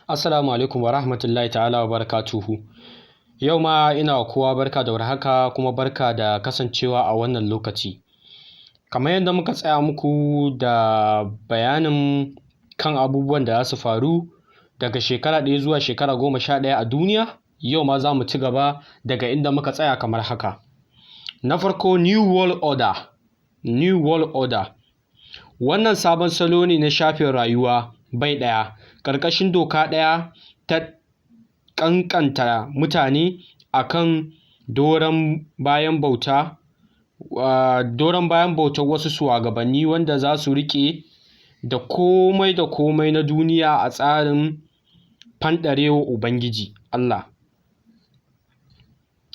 Assalamu alaikum wa rahmatullahi ta'ala wa barakatuhu. Yau ma ina wa kowa barka da warhaka kuma barka da kasancewa a wannan lokaci. Kamar yadda muka tsaya muku da bayanin kan abubuwan da za su faru daga shekara 1 zuwa shekara 11 a duniya, yau ma za mu ci gaba daga inda muka tsaya kamar haka. Na farko, New World Order. New World Order. Wannan sabon salo ne na shafin rayuwa bai ɗaya, ƙarƙashin doka ɗaya ta ƙanƙanta mutane a kan doron bayan bautar wasu shugabanni wanda za su riƙe da komai na duniya a tsarin fanɗarewa Ubangiji Allah.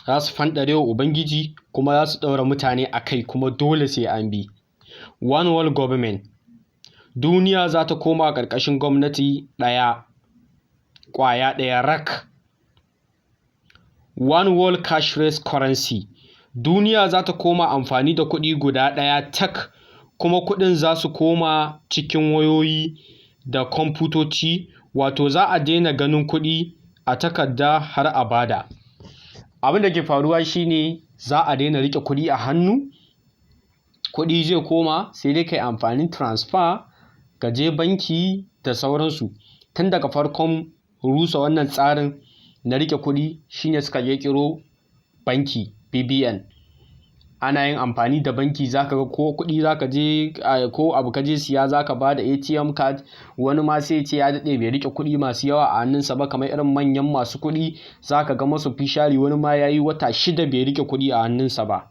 Za su fanɗarewa Ubangiji kuma za su ɗaura mutane a kai kuma dole sai an bi. One World Government. Duniya za ta koma ƙarƙashin gwamnati ɗaya, ƙwaya ɗaya rak. One World Cashless Currency. Duniya za ta koma amfani da kuɗi guda ɗaya tak, kuma kuɗin za su koma cikin wayoyi da kwamfutoci, wato za a daina ganin kuɗi a takarda har abada. Abin da ke faruwa shine za a daina riƙe kuɗi a hannu, kuɗi zai koma sai dai ka yi amfanin transfer, ka je banki da sauransu. Tun daga farkon rusa wannan tsarin na riƙe kuɗi shine suka ƙirƙiro banki BBN. Ana yin amfani da banki, za ka ga ko kuɗi za ka je ko abu ka je siya za ka ba da ATM card, wani ma sai ce ya daɗe bai riƙe kuɗi masu yawa a hannunsa ba, kamar irin manyan masu kuɗi za ka ga masu fishari wani ma ya yi wata 6 bai riƙe kuɗi a hannunsa ba,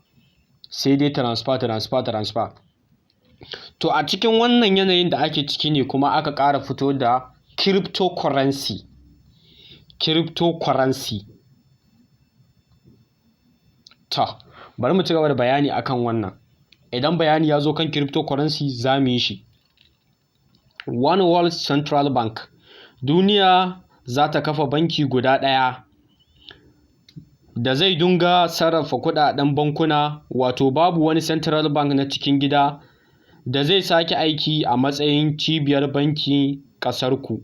sai dai transfer. To a cikin wannan yanayin da ake ciki ne kuma aka ƙara fito da cryptocurrency. Bari mu ci gaba da bayani akan wannan. Idan bayani ya zo kan cryptocurrency za mu yi shi. One World Central Bank. Duniya za ta kafa banki guda ɗaya da zai dinga sarrafa kuɗaɗen bankuna, wato babu wani central bank na cikin gida da zai sake aiki a matsayin cibiyar banki ƙasarku.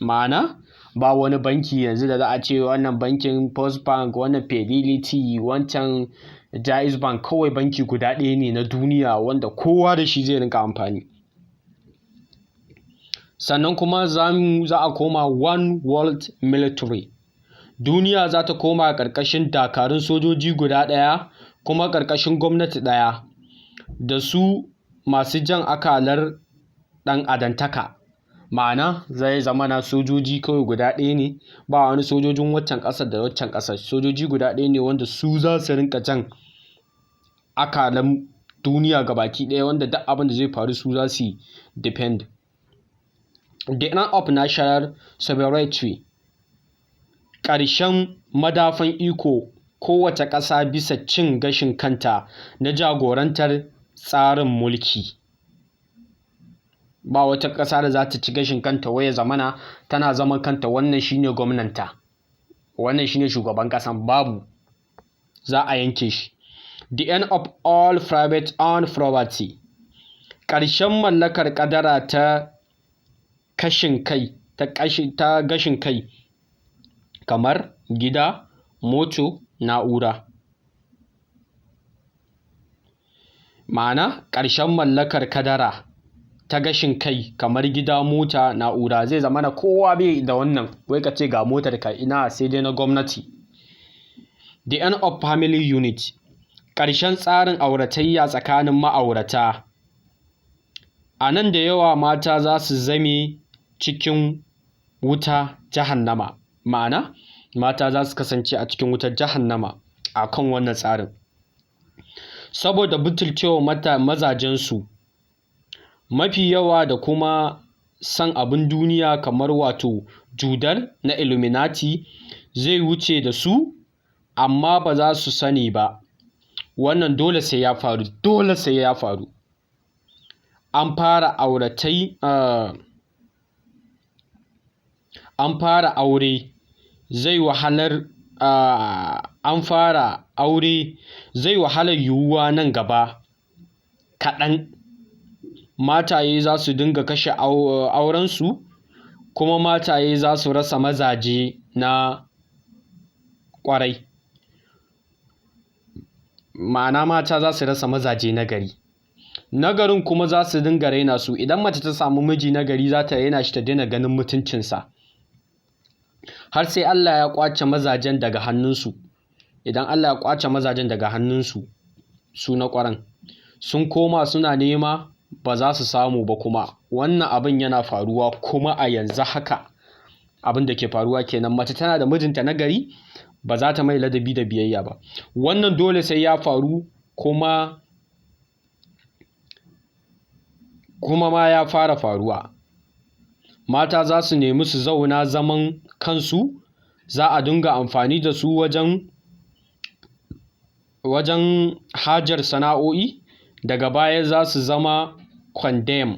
Ma'ana, ba wani banki yanzu da za a ce wannan bankin First Bank, wannan Fidelity, wancan Jaiz Bank. Kawai banki guda ɗaya ne na duniya wanda kowa da shi zai rinka amfani. Sannan kuma za a koma One World Military. Duniya za ta koma ƙarƙashin dakarun sojoji guda ɗaya kuma ƙarƙashin gwamnati ɗaya, da su masu jan akalar ɗan adantaka. Ma'ana, zai zama na sojoji kawai guda ɗaya ne, ba wani sojojin waccan ƙasar da waccan ƙasar. Sojoji guda ɗaya ne wanda su za su rinka jan akalan duniya gabaki ɗaya, wanda duk abin da zai faru su za su depend. The end of national sovereignty. Ƙarshen madafan iko kowace ƙasa bisa cin gashin kanta na jagorantar tsarin mulki. Ba wata ƙasa da za ta ci gashin kanta wai ya zamana tana zaman kanta, wannan shine gwamnanta, wannan shine shugaban ƙasan, babu. Za a yanke shi. The end of all private owned property. Ƙarshen mallakar ƙadara ta gashin kai kamar gida, moto, na'ura. Ma'ana, ƙarshen mallakar kadara ta gashin kai kamar gida, mota, na'ura. Zai zama na kowa bai da wannan, wai ka ce ga motar ka, ina sai dai na gwamnati. The end of family unit. Ƙarshen tsarin auratayya tsakanin ma'aurata. A nan da yawa mata za su zame cikin wuta jahannama. Ma'ana, mata za su kasance a cikin wutar jahannama a kan wannan tsarin, saboda butulcewa mazajensu mafi yawa da kuma san abin duniya, kamar wato judar na Illuminati zai wuce da su, amma ba za su sani ba. Wannan dole sai ya faru. An fara aure zai wahalar yiwuwa nan gaba kaɗan. Mataye za su dinga kashe aurensu kuma mataye za su rasa mazaje na ƙwarai. Ma'ana mata za su rasa mazaje na gari. Nagarin kuma za su dinga raina su. Idan mace ta samu miji na gari za ta raina shi ta daina ganin mutuncinsa. Har sai Allah ya ƙwace mazajen daga hannunsu. Idan Allah ya ƙwace mazajen daga hannunsu, su na ƙwaran, sun koma suna nema ba za su samu ba kuma. Wannan abin yana faruwa kuma a yanzu haka. Abin da ke faruwa kenan, mace tana da mijinta na gari ba za ta mai ladabi da biyayya ba. Wannan dole sai ya faru kuma ma ya fara faruwa. Mata za su nemi su zauna zaman kansu, za a dinga amfani da su wajen hajar sana'o'i, daga baya za su zama condemn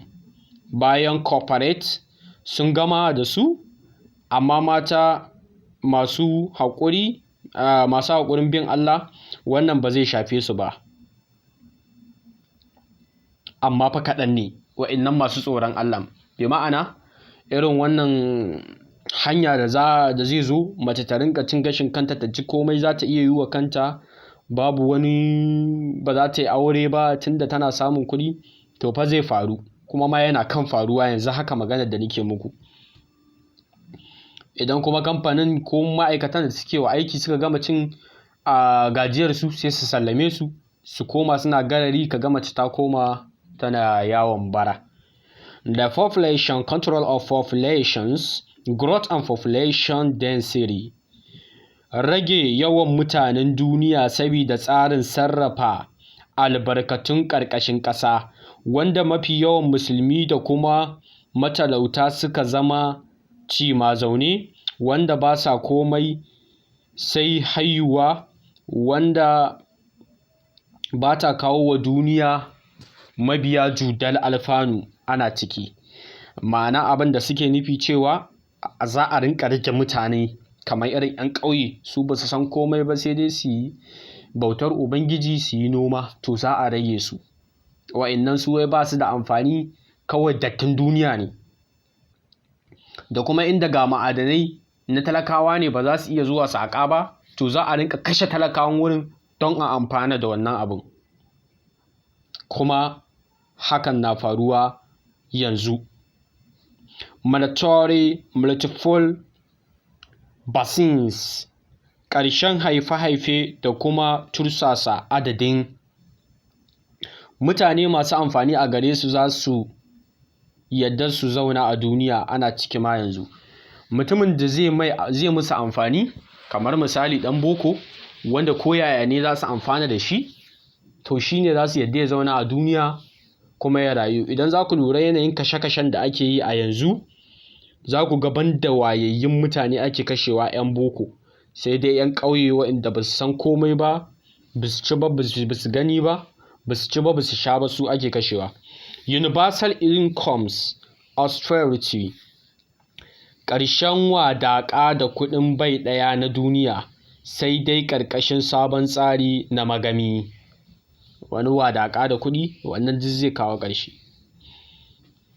bayan corporate sun gama da su. Amma mata masu haƙurin bin Allah, wannan ba zai shafe su ba. Amma fa kaɗan ne wa'innan masu tsoron Allah. Bi ma'ana irin wannan hanya da zai zo mace ta rinka cin gashin kanta, ta ci komai za ta iya yi wa kanta, babu wani, ba za ta yi aure ba tunda tana samun kuɗi, to fa zai faru kuma ma yana kan faruwa yanzu haka maganar da nake muku. Idan kuma kamfanin ko ma'aikatan da suke wa aiki suka gama cin gajiyarsu sai su sallame su, su koma suna garari, ka ga mace ta koma tana yawon bara. The population control of populations, growth and population density. Rage yawan mutanen duniya saboda tsarin sarrafa albarkatun ƙarƙashin ƙasa, wanda mafi yawan musulmi da kuma matalauta suka zama ci ma zaune, wanda ba sa komai sai haihuwa, wanda ba ta kawo wa duniya mabiya judal alfanu ana ciki. Ma'ana abin da suke nufi cewa za a rinka rage mutane kamar irin 'yan ƙauye, su ba su san komai ba sai dai su yi bautar Ubangiji, su yi noma, to za a rage su. Wa'innan su wai ba su da amfani, kawai dattin duniya ne. Da kuma inda ga ma'adanai na talakawa ne ba za su iya zuwa su haƙa ba, to za a rinka kashe talakawan wurin don a amfana da wannan abin. Kuma hakan na faruwa yanzu. Mandatory multiple vaccines, ƙarshen haife-haife da kuma tursasa adadin mutane masu amfani a gare su za su yadda su zauna a duniya ana ciki ma yanzu. Mutumin da zai musu amfani, kamar misali ɗan boko wanda koyaya ne za su amfana da shi, to shi ne za su yadda ya zauna a duniya kuma ya rayu. Idan za ku lura yanayin kashe-kashen da ake yi a yanzu, za ku ga banda wayayyun mutane ake kashewa 'yan boko, sai dai 'yan ƙauye waɗanda ba su san komai ba, ba su ci ba, ba su gani ba, ba su ci ba, ba su sha ba, su ake kashewa. Universal incomes austerity, ƙarshen wadaƙa da kuɗin bai ɗaya na duniya, sai dai ƙarƙashin sabon tsari na magami. Wani wadaƙa da kuɗi, wannan duk zai kawo ƙarshe.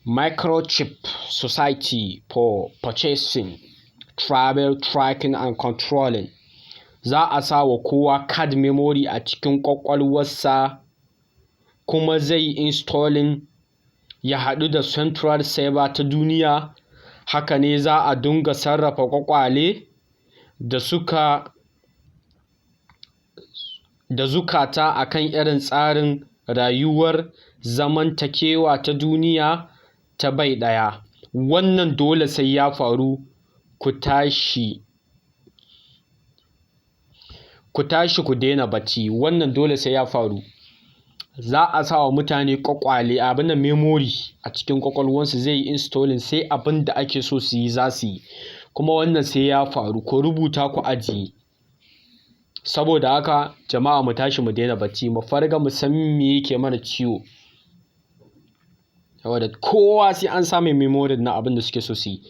Microchip society for purchasing, travel tracking and controlling. Za a sa wa kowa card memory a cikin ƙwaƙwalwarsa, kuma zai installing ya haɗu da central server ta duniya. Haka ne za a dinga sarrafa ƙwaƙwale da zukata akan irin tsarin rayuwar zamantakewa ta duniya ta bai ɗaya. Wannan dole sai ya faru. Ku tashi ku daina bacci. Wannan dole sai ya faru. Za a sa wa mutane ƙwaƙwale, abin da memory a cikin ƙwaƙwalwarsu zai yi installing, sai abin da ake so su yi za su yi. Kuma wannan sai ya faru. Ku rubuta ku ajiye. Saboda haka jama'a mu tashi mu daina bacci, mu farga mu san me yake mana ciwo. Saboda kowa sai an samu memory na abin da suke so su yi.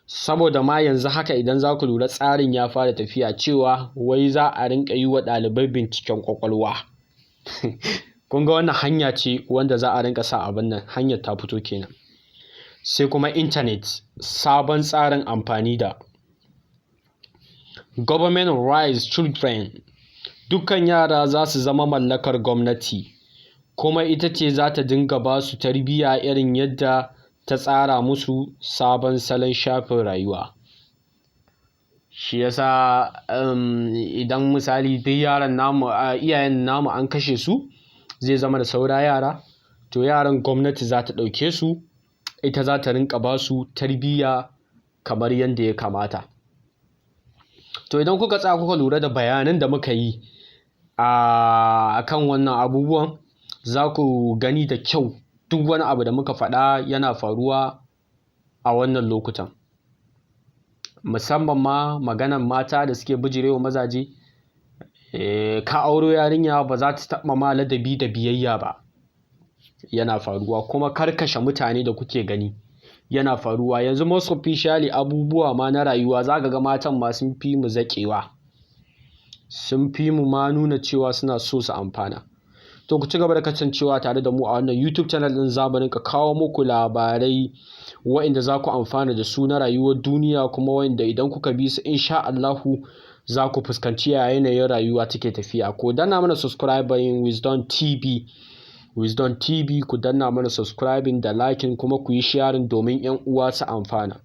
Saboda ma yanzu haka idan za ku lura tsarin ya fara tafiya cewa wai za a rinka yi wa ɗalibai binciken ƙwaƙwalwa. Kun ga wannan hanya ce wanda za a rinka sa abin nan, hanyar ta fito kenan. Sai kuma internet, sabon tsarin amfani da government rights children. Dukkan yara za su zama mallakar gwamnati, kuma ita ce za ta dinga ba su tarbiyya irin yadda ta tsara musu sabon salon shafin rayuwa. Shi yasa idan misali duk yaran namu iyayen namu an kashe su, zai zama da saura yara, to yaran gwamnati za ta ɗauke su, ita za ta rinƙa ba su tarbiyya kamar yadda ya kamata. To idan kuka tsaya kuka lura da bayanan da muka yi a kan wannan abubuwan, za ku gani da kyau duk wani abu da muka faɗa yana faruwa a wannan lokutan. Musamman ma maganan mata da suke bijirewa mazaje, ka auro yarinya ba za ta taɓa ma ladabi da biyayya ba, yana faruwa. Kuma karkashe mutane da kuke gani yana faruwa yanzu. Most officially abubuwa ma na rayuwa za ka ga matan ma sun fi mu zaƙewa, sun fi mu ma nuna cewa suna so su amfana. To ku ci gaba da kasancewa tare da mu a wannan YouTube channel ɗin. Za mu rinka kawo muku labarai waɗanda za ku amfana da su na rayuwar duniya, kuma waɗanda idan kuka bi su insha Allahu za ku fuskanci yanayin rayuwa take tafiya. Ku danna mana subscribing Wisdom TV, ku danna mana subscribing da liking, kuma ku yi sharing domin 'yan uwa su amfana.